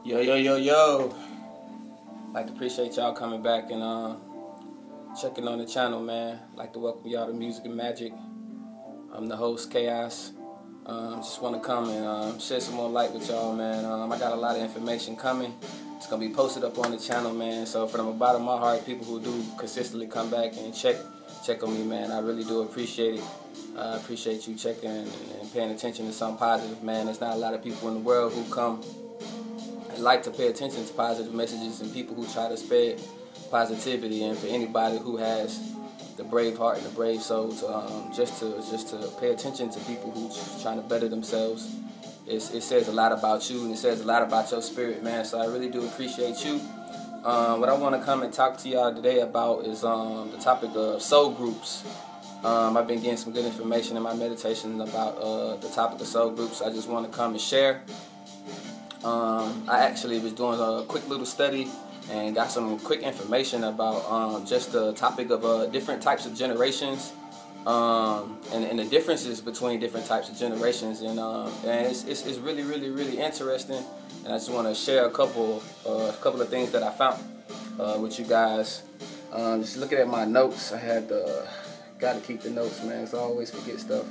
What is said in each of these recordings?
Yo, yo, yo, yo. Like to appreciate y'all coming back and checking on the channel, man. Like to welcome y'all to Music and Magic. I'm the host, Chaos. Just want to come and shed some more light with y'all, man. I got a lot of information coming. It's going to be posted up on the channel, man. So from the bottom of my heart, people who do consistently come back and check on me, man, I really do appreciate it. I appreciate you checking and paying attention to something positive, man. There's not a lot of people in the world who come and like to pay attention to positive messages and people who try to spread positivity. And for anybody who has the brave heart and the brave soul to just to pay attention to people who's trying to better themselves, it says a lot about you and it says a lot about your spirit, man. So I really do appreciate you. What I want to come and talk to y'all today about is the topic of soul groups. I've been getting some good information in my meditation about the topic of soul groups. I just want to come and share. I actually was doing a quick little study and got some quick information about just the topic of different types of generations and the differences between different types of generations, and it's really, really, really interesting. And I just want to share a couple of things that I found with you guys. Just looking at my notes, I had got to keep the notes, man, so I always forget stuff.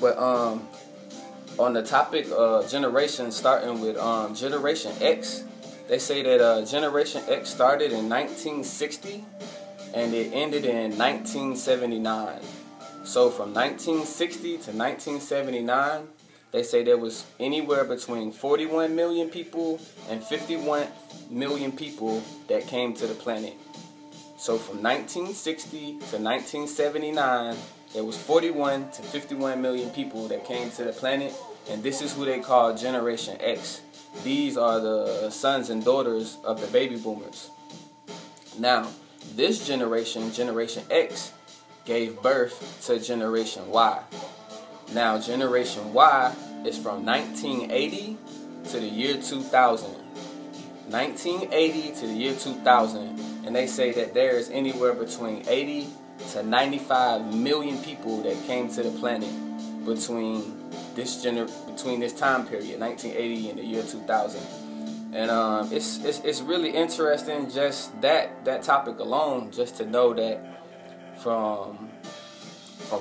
But on the topic of generation, starting with Generation X, they say that Generation X started in 1960 and it ended in 1979. So from 1960 to 1979, they say there was anywhere between 41 million people and 51 million people that came to the planet. So from 1960 to 1979, there was 41 to 51 million people that came to the planet, and this is who they call Generation X. These are the sons and daughters of the baby boomers. Now, this generation, Generation X, gave birth to Generation Y. Now, Generation Y is from 1980 to the year 2000. 1980 to the year 2000. And they say that there is anywhere between 80 to 95 million people that came to the planet between this time period, 1980 and the year 2000. And it's really interesting, just that topic alone, just to know that from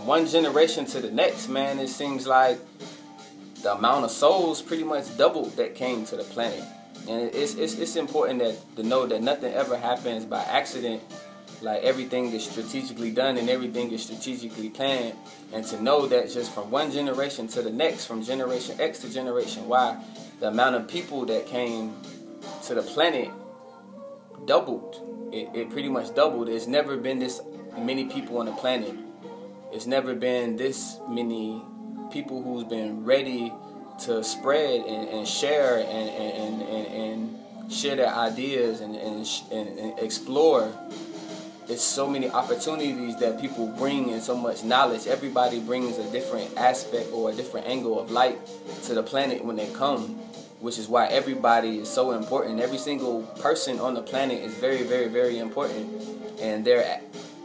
one generation to the next, man, it seems like the amount of souls pretty much doubled that came to the planet. And it's important to know that nothing ever happens by accident. Like, everything is strategically done and everything is strategically planned. And to know that just from one generation to the next, from Generation X to Generation Y, the amount of people that came to the planet doubled. It pretty much doubled. There's never been this many people on the planet. It's never been this many people who's been ready to spread and share and share their ideas and explore. It's so many opportunities that people bring, and so much knowledge. Everybody brings a different aspect or a different angle of light to the planet when they come, which is why everybody is so important. Every single person on the planet is very, very, very important, and they're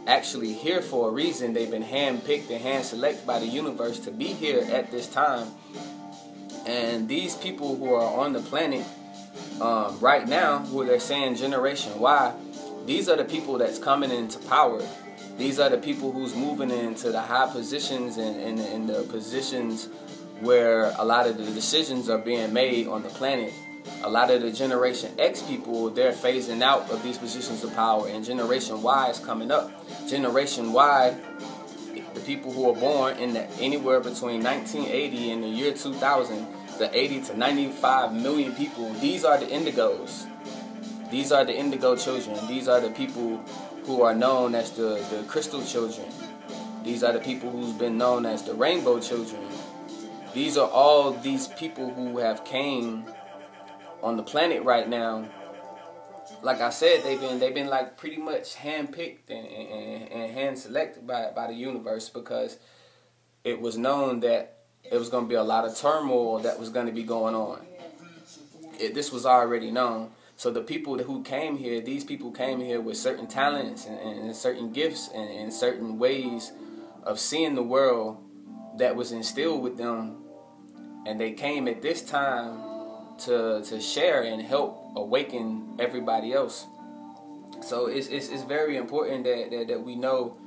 actually here for a reason. They've been hand-picked and hand-selected by the universe to be here at this time. And these people who are on the planet right now, who they're saying Generation Y, these are the people that's coming into power. These are the people who's moving into the high positions and the positions where a lot of the decisions are being made on the planet. A lot of the Generation X people, they're phasing out of these positions of power, and Generation Y is coming up. Generation Y, the people who are born in anywhere between 1980 and the year 2000, the 80 to 95 million people, these are the Indigos. These are the Indigo children. These are the people who are known as the Crystal children. These are the people who's been known as the Rainbow children. These are all these people who have came on the planet right now. Like I said, they've been like pretty much handpicked and hand selected by the universe, because it was known that it was going to be a lot of turmoil that was going to be going on. this was already known. So the people who came here, these people came here with certain talents and certain gifts and certain ways of seeing the world that was instilled with them. And they came at this time to share and help awaken everybody else. So it's very important that we know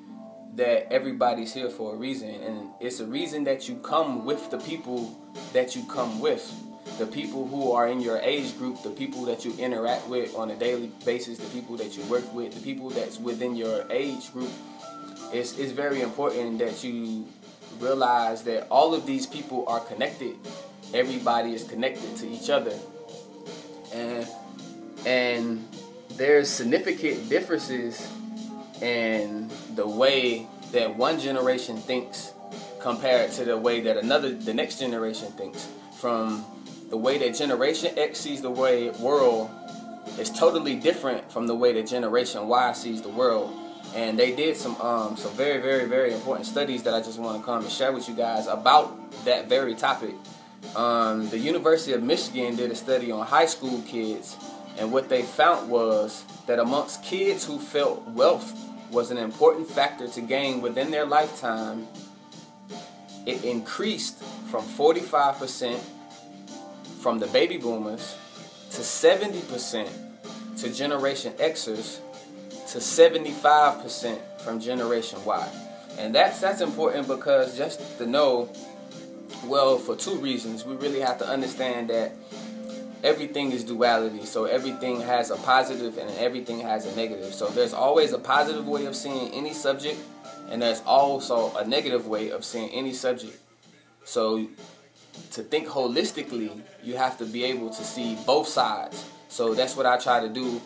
that everybody's here for a reason. And it's a reason that you come with the people that you come with. The people who are in your age group, the people that you interact with on a daily basis, the people that you work with, the people that's within your age group. It's very important that you realize that all of these people are connected. Everybody is connected to each other. And there's significant differences in the way that one generation thinks compared to the way that the next generation thinks. From the way that Generation X sees the world is totally different from the way that Generation Y sees the world. And they did some very, very, very important studies that I just want to come and share with you guys about that very topic. The University of Michigan did a study on high school kids, and what they found was that amongst kids who felt wealth was an important factor to gain within their lifetime, it increased from 45% from the baby boomers to 70% to Generation Xers to 75% from Generation Y. And that's important because just to know, well, for two reasons. We really have to understand that everything is duality. So everything has a positive and everything has a negative. So there's always a positive way of seeing any subject, and there's also a negative way of seeing any subject. So to think holistically, you have to be able to see both sides. So that's what I try to do,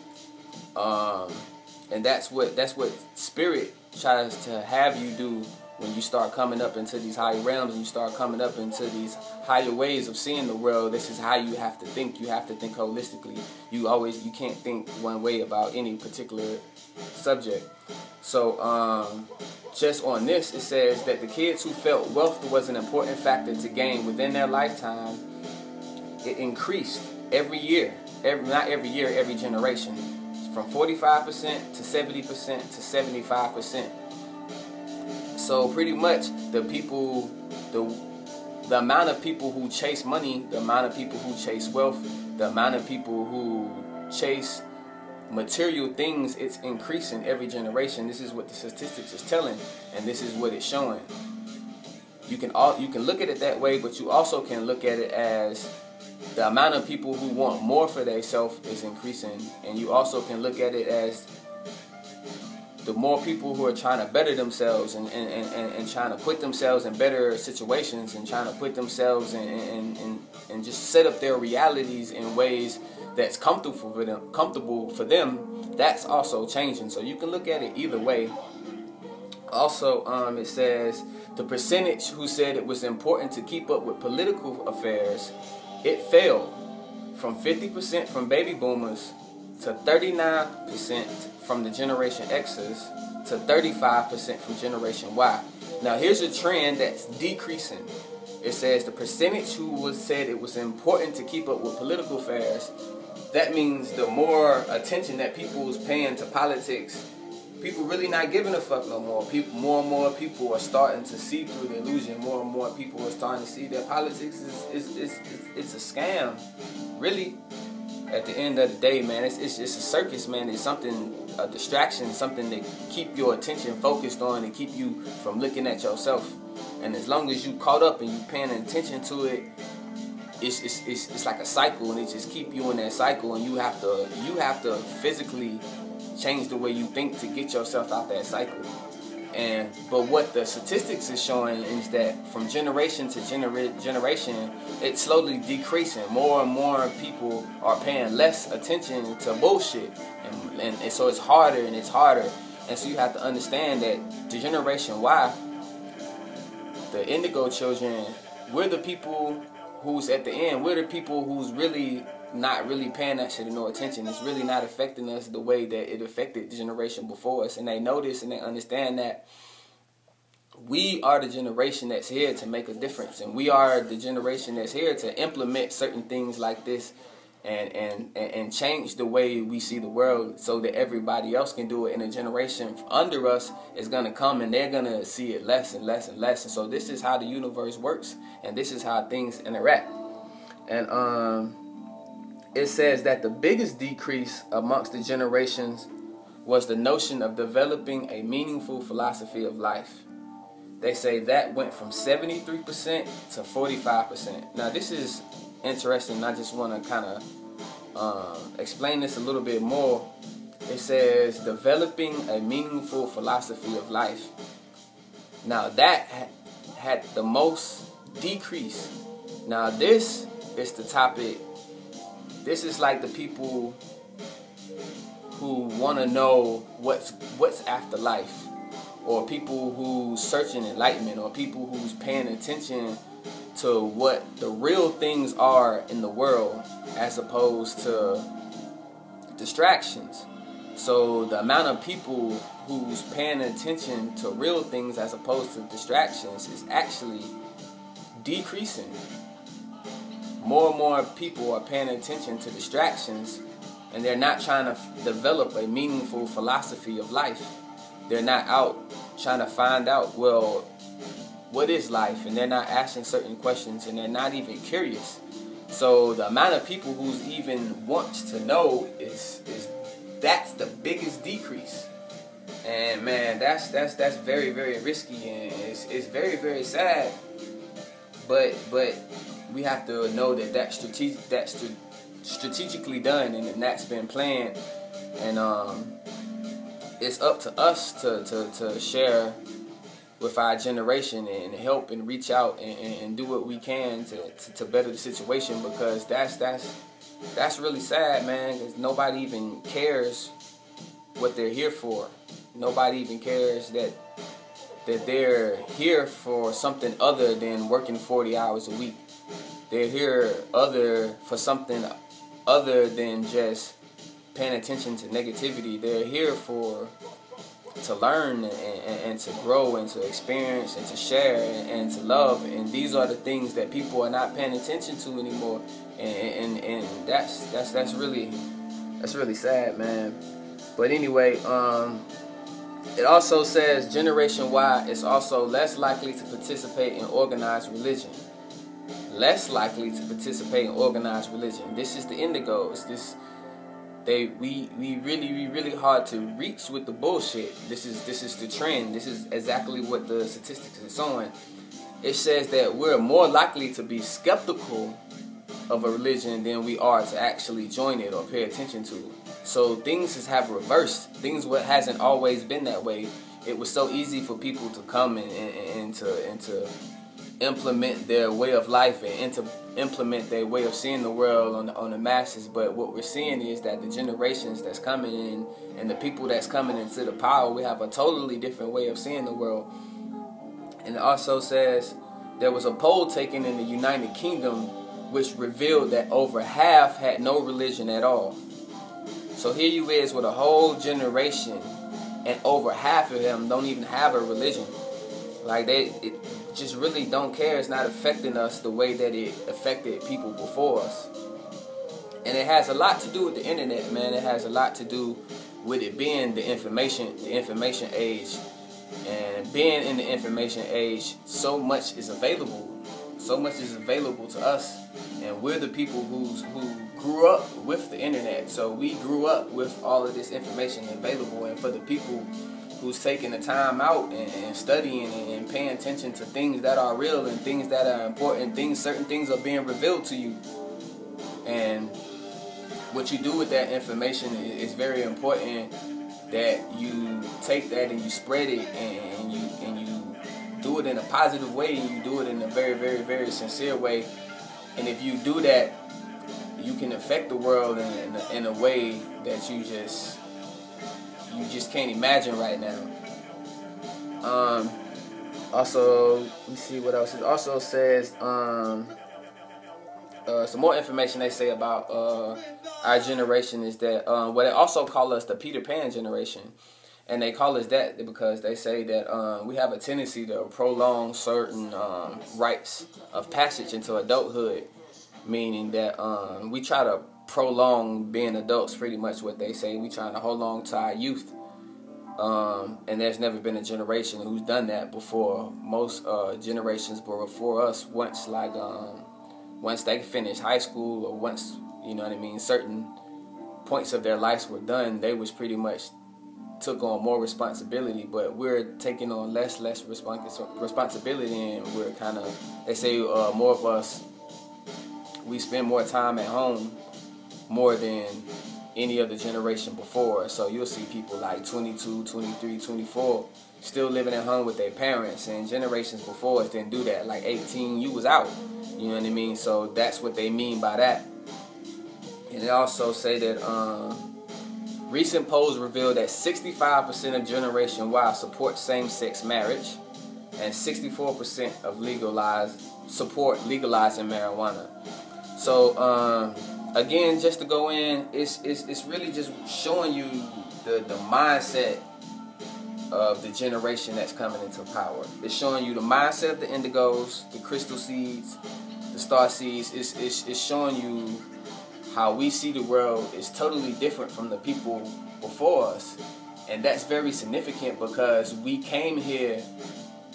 and that's what Spirit tries to have you do when you start coming up into these higher realms and you start coming up into these higher ways of seeing the world. This is how you have to think. You have to think holistically. You can't think one way about any particular subject. So just on this, it says that the kids who felt wealth was an important factor to gain within their lifetime, it increased every year. Every generation. From 45% to 70% to 75%. So pretty much the amount of people who chase money, the amount of people who chase wealth, the amount of people who chase material things, it's increasing every generation. This is what the statistics is telling, and this is what it's showing. You can look at it that way, but you also can look at it as the amount of people who want more for themselves is increasing, and you also can look at it as the more people who are trying to better themselves and trying to put themselves in better situations and trying to put themselves and just set up their realities in ways that's comfortable for them, that's also changing. So you can look at it either way. Also, it says the percentage who said it was important to keep up with political affairs, it fell from 50% from baby boomers to 39% from the Generation Xers to 35% from Generation Y. Now here's a trend that's decreasing. It says the percentage who said it was important to keep up with political affairs, that means the more attention that people's paying to politics, people really not giving a fuck no more. More and more people are starting to see through the illusion. More and more people are starting to see that politics it's a scam. Really, at the end of the day, man, it's a circus, man. It's something, a distraction, something to keep your attention focused on and keep you from looking at yourself. And as long as you caught up and you paying attention to it, it's like a cycle, and it just keep you in that cycle, and you have to physically change the way you think to get yourself out that cycle. But what the statistics is showing is that from generation to generation, it's slowly decreasing. More and more people are paying less attention to bullshit, and so it's harder and it's harder. And so you have to understand that the Generation Y, the Indigo children, we're the people who's at the end. We're the people who's really not really paying that shit no attention. It's really not affecting us the way that it affected the generation before us. And they know this and they understand that we are the generation that's here to make a difference. And we are the generation that's here to implement certain things like this and change the way we see the world so that everybody else can do it. And a generation under us is going to come and they're going to see it less and less and less. And so this is how the universe works, and this is how things interact. And it says that the biggest decrease amongst the generations was the notion of developing a meaningful philosophy of life. They say that went from 73% to 45%. Now this is interesting. I just want to kind of explain this a little bit more. It says developing a meaningful philosophy of life. Now that had the most decrease. Now this is the topic. This is like the people who want to know what's after life, or people who's searching enlightenment, or people who's paying attention to what the real things are in the world as opposed to distractions. So the amount of people who's paying attention to real things as opposed to distractions is actually decreasing. More and more people are paying attention to distractions, and they're not trying to develop a meaningful philosophy of life. They're not out trying to find out, well, what is life? And they're not asking certain questions, and they're not even curious. So the amount of people who's even wants to know is that's the biggest decrease. And man, that's very, very risky, and it's very, very sad. But we have to know that that's strategically done, and that's been planned. And it's up to us to share with our generation and help and reach out and do what we can to better the situation, because that's really sad, man, because nobody even cares what they're here for. Nobody even cares that they're here for something other than working 40 hours a week. They're here for something other than just paying attention to negativity. They're here to learn and to grow and to experience and to share and to love. And these are the things that people are not paying attention to anymore. And that's really sad, man. But anyway, it also says Generation Y is also less likely to participate in organized religion. Less likely to participate in organized religion. This is the Indigos. We really hard to reach with the bullshit. This is the trend. This is exactly what the statistics are showing. It says that we're more likely to be skeptical of a religion than we are to actually join it or pay attention to it. So things have reversed. Things hasn't always been that way. It was so easy for people to come and to implement their way of life and to implement their way of seeing the world on the masses. But what we're seeing is that the generations that's coming in and the people that's coming into the power, we have a totally different way of seeing the world. And it also says there was a poll taken in the United Kingdom which revealed that over half had no religion at all. So here you is with a whole generation, and over half of them don't even have a religion. Like it just really don't care. It's not affecting us the way that it affected people before us. And it has a lot to do with the internet, man. It has a lot to do with it being the information age. And being in the information age, so much is available. So much is available to us. And we're the people who grew up with the internet. So we grew up with all of this information available. And for the people who's taking the time out and studying and paying attention to things that are real and things that are important, certain things are being revealed to you. And what you do with that information is very important, that you take that and you spread it and you do it in a positive way, and you do it in a very, very, very sincere way. And if you do that, you can affect the world in a way that you just can't imagine right now. Also, let me see what else. It also says some more information they say about our generation is that what they also call us the Peter Pan generation. And they call us that because they say that we have a tendency to prolong certain rites of passage into adulthood, meaning that we try to prolong being adults, pretty much what they say. We trying to hold on to our youth. And there's never been a generation who's done that before. Most generations were before us, once they finished high school, or once, you know what I mean, certain points of their lives were done, they was pretty much took on more responsibility. But we're taking on less responsibility, and we're kind of, they say more of us, we spend more time at home more than any other generation before. So you'll see people like 22, 23, 24 still living at home with their parents, and generations before us didn't do that. Like 18, you was out, you know what I mean? So that's what they mean by that. And they also say that recent polls reveal that 65% of Generation Y support same-sex marriage, and 64% of support legalizing marijuana. So again, just to go in, it's really just showing you the mindset of the generation that's coming into power. It's showing you the mindset of the Indigos, the crystal seeds, the star seeds. It's showing you how we see the world is totally different from the people before us. And that's very significant, because we came here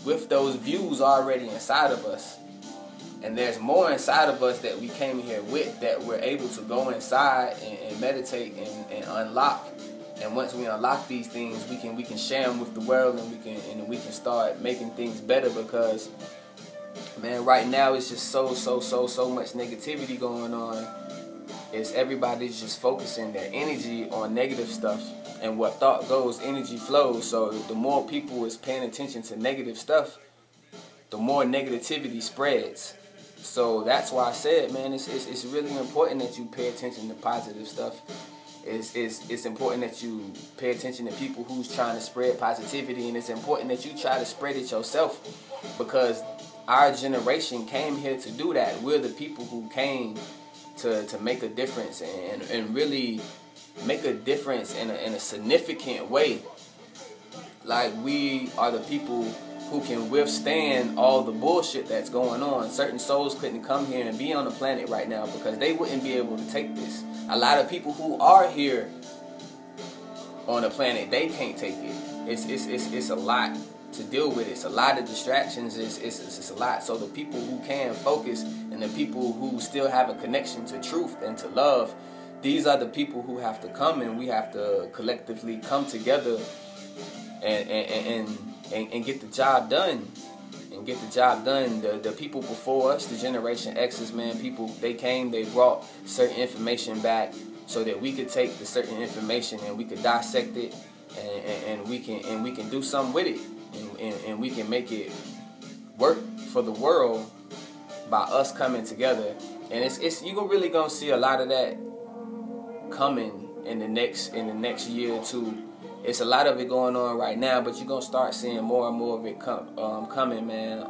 with those views already inside of us. And there's more inside of us that we came here with, that we're able to go inside and meditate and unlock. And once we unlock these things, we can share them with the world, and we can start making things better. Because, man, right now it's just so much negativity going on. It's everybody's just focusing their energy on negative stuff, and what thought goes, energy flows. So the more people is paying attention to negative stuff, the more negativity spreads. So that's why I said, man, it's really important that you pay attention to positive stuff. It's important that you pay attention to people who's trying to spread positivity, and it's important that you try to spread it yourself, because our generation came here to do that. We're the people who came to make a difference, and really make a difference in a significant way. Like, we are the people who can withstand all the bullshit that's going on. Certain souls couldn't come here and be on the planet right now because they wouldn't be able to take this. A lot of people who are here on the planet, they can't take it. It's a lot to deal with. It's a lot of distractions. It's a lot. So the people who can focus, and the people who still have a connection to truth and to love, these are the people who have to come, and we have to collectively come together and get the job done. And get the job done. The people before us, the Generation X's, man, people, they came, they brought certain information back so that we could take the certain information and we could dissect it, and we can do something with it, and we can make it work for the world by us coming together. And you're really gonna see a lot of that coming in the next year or two. It's a lot of it going on right now, but you're going to start seeing more and more of it coming, man.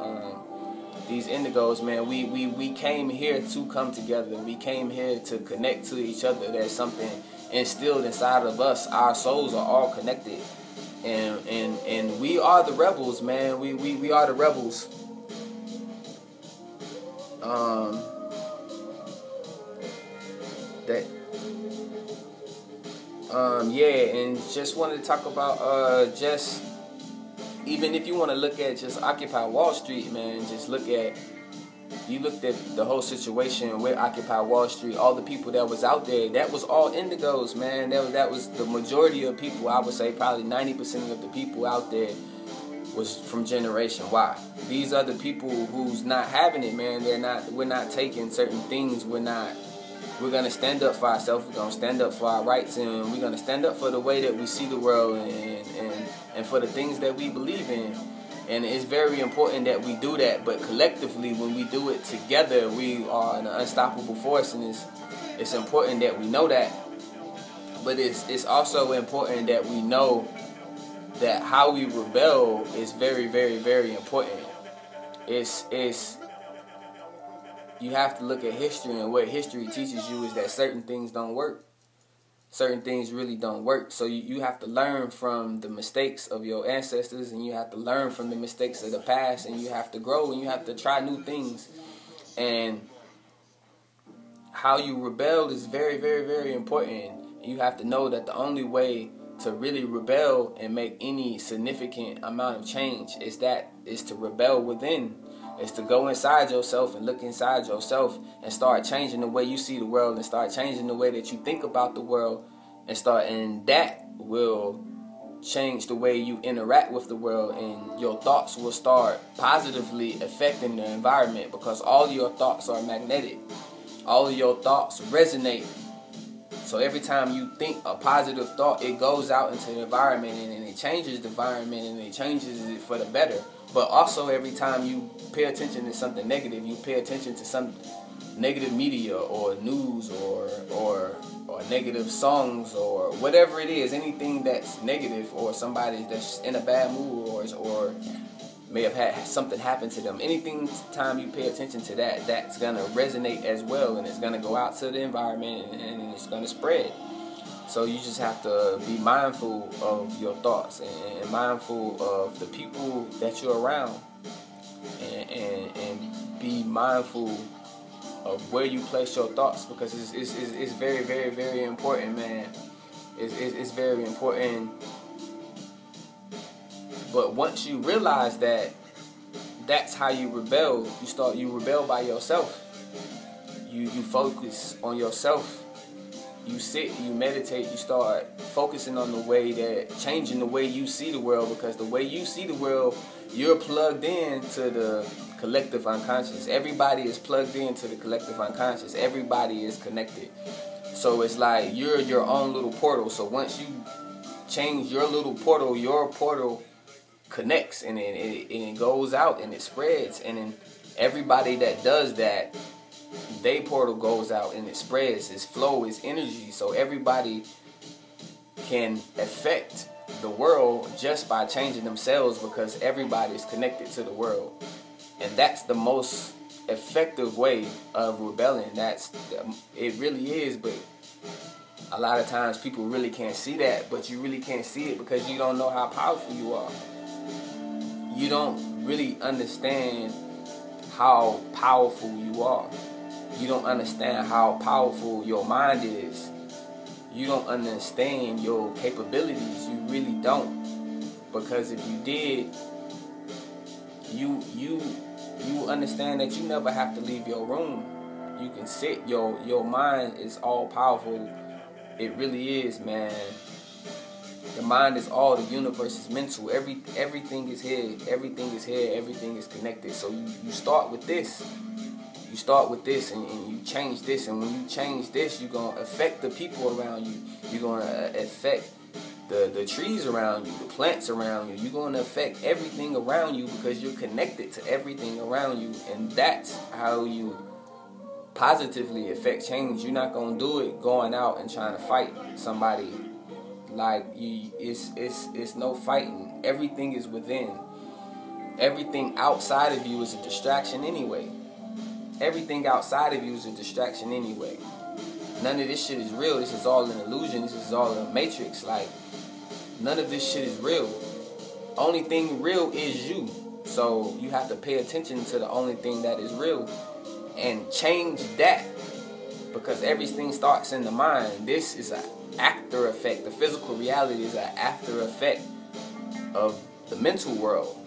These Indigos, man, we came here to come together. We came here to connect to each other. There's something instilled inside of us. Our souls are all connected. And we are the rebels, man. We are the rebels. Yeah, and just wanted to talk about just, even if you want to look at just Occupy Wall Street, man, just looked at the whole situation with Occupy Wall Street, all the people that was out there, that was all Indigos, man. That was the majority of people. I would say probably 90% of the people out there was from Generation Y. These are the people who's not having it, man. We're not taking certain things. We're going to stand up for ourselves. We're going to stand up for our rights, and we're going to stand up for the way that we see the world, and for the things that we believe in. And it's very important that we do that. But collectively, when we do it together, we are an unstoppable force, and it's important that we know that. But it's also important that we know that how we rebel is very, very, very important. You have to look at history, and what history teaches you is that certain things don't work. Certain things really don't work. So you have to learn from the mistakes of your ancestors, and you have to learn from the mistakes of the past, and you have to grow, and you have to try new things. And how you rebel is very, very, very important. You have to know that the only way to really rebel and make any significant amount of change is to rebel within. It's to go inside yourself and look inside yourself and start changing the way you see the world and start changing the way that you think about the world and that will change the way you interact with the world, and your thoughts will start positively affecting the environment, because all your thoughts are magnetic. All of your thoughts resonate. So every time you think a positive thought, it goes out into the environment and it changes the environment and it changes it for the better. But also every time you pay attention to something negative, you pay attention to some negative media or news or negative songs or whatever it is, anything that's negative, or somebody that's in a bad mood or may have had something happen to them. Anything time you pay attention to that's going to resonate as well, and it's going to go out to the environment and it's going to spread. So you just have to be mindful of your thoughts and mindful of the people that you're around, and be mindful of where you place your thoughts, because it's very, very, very important, man. It's very important. But once you realize that that's how you rebel, you rebel by yourself. You focus on yourself. You sit, you meditate, you start focusing on changing the way you see the world, because the way you see the world, you're plugged in to the collective unconscious. Everybody is plugged into the collective unconscious. Everybody is connected. So it's like you're your own little portal. So once you change your little portal, your portal connects and it goes out and it spreads. And then everybody that does that, their portal goes out and it spreads. Its flow, its energy. So everybody can affect the world just by changing themselves, because everybody is connected to the world. And that's the most effective way of rebelling. It really is, but a lot of times people really can't see that, but you really can't see it because you don't know how powerful you are. You don't really understand how powerful you are. You don't understand how powerful your mind is. You don't understand your capabilities. You really don't. Because if you did, you understand that you never have to leave your room. You can sit. Your mind is all powerful. It really is, man. The mind is all. The universe is mental. Everything is here. Everything is here. Everything is connected. So you start with this. You start with this and you change this. And when you change this, you're going to affect the people around you. You're going to affect the trees around you, the plants around you. You're going to affect everything around you because you're connected to everything around you. And that's how you positively affect change. You're not going to do it going out and trying to fight somebody. It's no fighting. Everything is within. Everything outside of you is a distraction anyway. Everything outside of you is a distraction anyway. None of this shit is real. This is all an illusion. This is all a matrix. None of this shit is real. Only thing real is you. So you have to pay attention to the only thing that is real and change that, because everything starts in the mind. This is an after effect. The physical reality is an after effect of the mental world.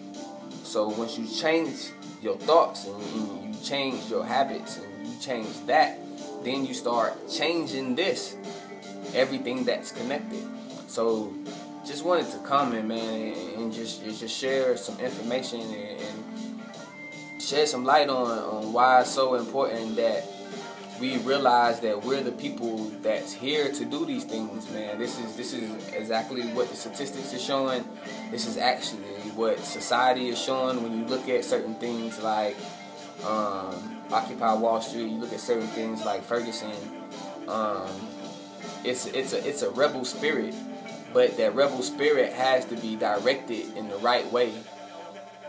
So once you change your thoughts and you change your habits and you change that, then you start changing this, everything that's connected. So just wanted to comment, man, and just share some information and shed some light on why it's so important that we realize that we're the people that's here to do these things, man. This is exactly what the statistics is showing. This is actually what society is showing. When you look at certain things like Occupy Wall Street, you look at certain things like Ferguson. It's a rebel spirit, but that rebel spirit has to be directed in the right way,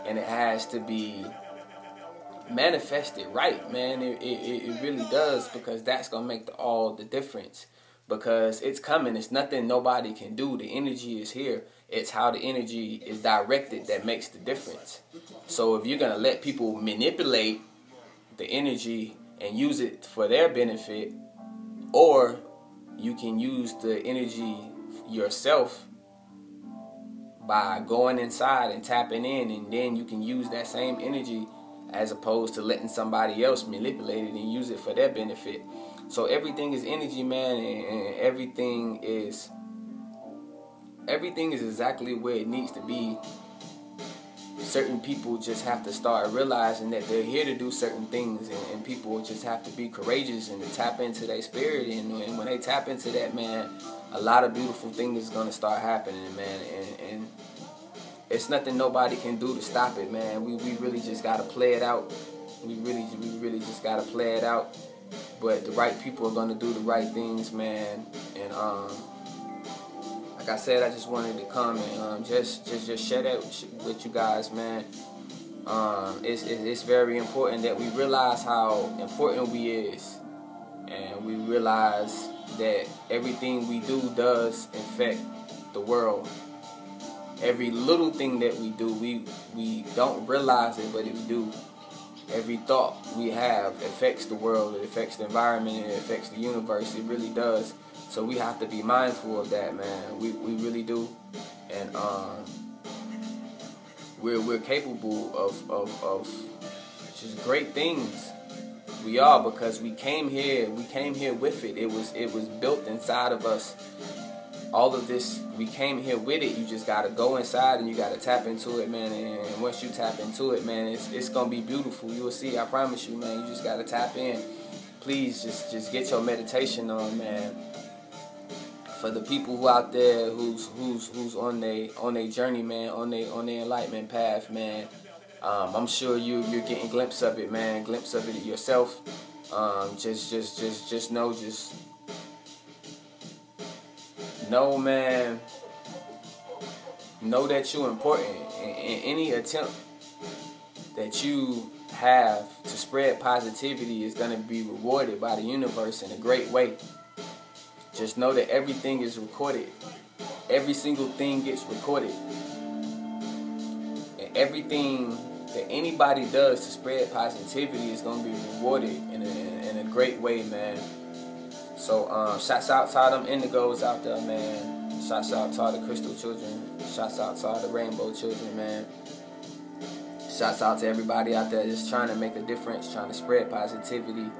and it has to be manifested right, man. It really does, because that's gonna make all the difference. Because it's coming. It's nothing nobody can do. The energy is here. It's how the energy is directed that makes the difference. So if you're gonna let people manipulate the energy and use it for their benefit, or you can use the energy yourself by going inside and tapping in, and then you can use that same energy as opposed to letting somebody else manipulate it and use it for their benefit. So everything is energy, man, and everything is exactly where it needs to be. Certain people just have to start realizing that they're here to do certain things, and people just have to be courageous and to tap into their spirit. And when they tap into that, man, a lot of beautiful things is going to start happening, man. And it's nothing nobody can do to stop it, man. We really just got to play it out. We really just got to play it out. But the right people are going to do the right things, man. And like I said, I just wanted to come and just share that with you guys, man. It's very important that we realize how important we is, and we realize that everything we do does affect the world. Every little thing that we do, we don't realize it, but we do. Every thought we have affects the world, it affects the environment, it affects the universe. It really does. So we have to be mindful of that, man. We really do. And we're capable of just great things. We are, because we came here with it. It was built inside of us. All of this, we came here with it. You just gotta go inside and you gotta tap into it, man. And once you tap into it, man, it's gonna be beautiful. You will see. I promise you, man. You just gotta tap in. Please, just get your meditation on, man. For the people who out there who's on their journey, man, on their enlightenment path, man. I'm sure you're getting a glimpse of it, man. Glimpse of it yourself. Just know, man. Know that you're important. In any attempt that you have to spread positivity is gonna be rewarded by the universe in a great way. Just know that everything is recorded. Every single thing gets recorded. And everything that anybody does to spread positivity is going to be rewarded in a great way, man. So, shouts out to all them Indigos out there, man. Shouts out to all the crystal children. Shouts out to all the rainbow children, man. Shouts out to everybody out there just trying to make a difference, trying to spread positivity.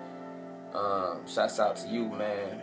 Shouts out to you, man.